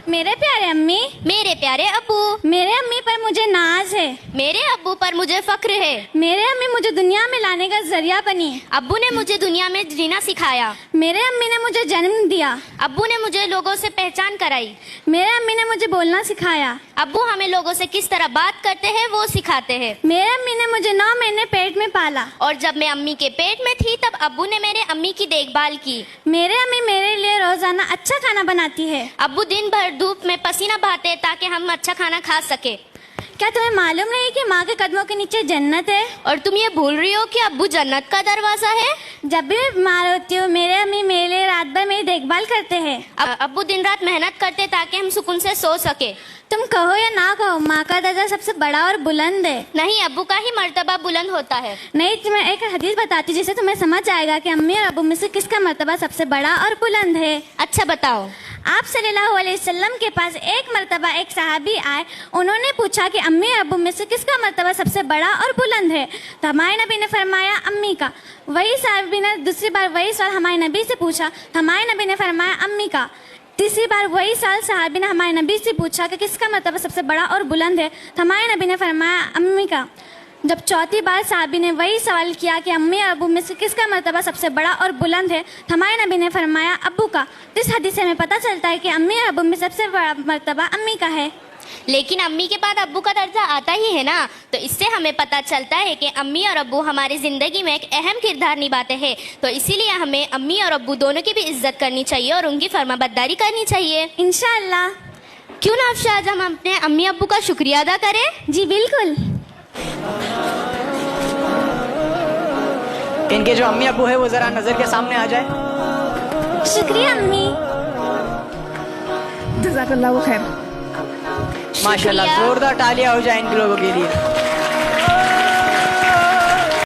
میرے پیارے امی، میرے پیارے ابو، میرے امی پر مجھے ناز ہے، میرے ابو پر مجھے فخر ہے۔ میرے امی مجھے دنیا میں لانے کا ذریعہ بنی، ابو نے مجھے دنیا میں جینا سکھایا۔ میرے امی نے مجھے جنم دیا، ابو نے مجھے لوگوں سے پہچان کرائی۔ میرے امی نے مجھے بولنا سکھایا، ابو ہمیں لوگوں سے کس طرح بات کرتے ہیں وہ سکھاتے ہیں۔ میرے امی نے مجھے 9 مہینے پیٹ میں پالا، اور جب میں امی کے پیٹ میں تھی تب ابو نے میرے امی کی دیکھ بھال کی۔ میرے امی میرے لیے روزانہ اچھا کھانا بناتی ہے۔ ابو دن بھر دھوپ میں پسینہ بہاتے ہیں تاکہ ہم اچھا کھانا کھا سکے۔ کیا تمہیں معلوم نہیں کہ ماں کے قدموں کے نیچے جنت ہے؟ اور تم یہ بھول رہی ہو کہ ابو جنت کا دروازہ ہے۔ جب بھی میں بیمار ہوتی ہوں میرے امی میرے لیے رات بھر میری دیکھ بھال کرتے ہیں۔ ابو دن رات محنت کرتے تاکہ ہم سکون سے سو سکے۔ تم کہو یا نہ کہو، ماں کا درجہ سب سے بڑا اور بلند ہے۔ نہیں، ابو کا ہی مرتبہ بلند ہوتا ہے۔ نہیں، تمہیں ایک حدیث بتاتی ہوں جس سے تمہیں سمجھ آئے گا کہ امی اور ابو میں سے کس کا مرتبہ سب سے بڑا اور بلند ہے۔ اچھا بتاؤ۔ آپ صلی اللہ علیہ وسلم کے پاس ایک مرتبہ ایک صحابی آئے، انہوں نے پوچھا کہ امی اور ابو میں سے کس کا مرتبہ سب سے بڑا اور بلند ہے، تو ہمارے نبی نے فرمایا امی کا۔ وہی صحابی نے دوسری بار وہی سوال ہمارے نبی سے پوچھا، تو ہمارے نبی نے فرمایا امی کا۔ تیسری بار وہی سوال صحابی نے ہمارے نبی سے پوچھا کہ کس کا مرتبہ سب سے بڑا اور بلند ہے، تو ہمارے نبی نے فرمایا امی کا۔ جب چوتھی بار صحابی نے وہی سوال کیا کہ امی اور ابو میں سے کس کا مرتبہ سب سے بڑا اور بلند ہے، تو ہمارے نبی نے فرمایا ابو کا۔ اس حدیث سے ہمیں پتہ چلتا ہے کہ امی اور ابو میں سب سے بڑا مرتبہ امی کا ہے۔ لیکن امی کے بعد ابو کا درجہ آتا ہی ہے نا، تو اس سے ہمیں پتہ چلتا ہے کہ امی اور ابو ہماری زندگی میں ایک اہم کردار نبھاتے ہیں، تو اسی لیے ہمیں امی اور ابو دونوں کی بھی عزت کرنی چاہیے اور ان کی فرما برداری کرنی چاہیے۔ انشاءاللہ۔ کیوں نہ افشا آج ہم اپنے امی ابو کا شکریہ ادا کریں؟ جی بالکل۔ ان کے جو امی ابو ہے وہ ذرا نظر کے سامنے آ جائے۔ شکریہ امی۔ جزاک اللہ خیر۔ ماشاءاللہ، شکریہ۔ زوردار تالیاں ہو جائیں ان لوگوں کے لیے۔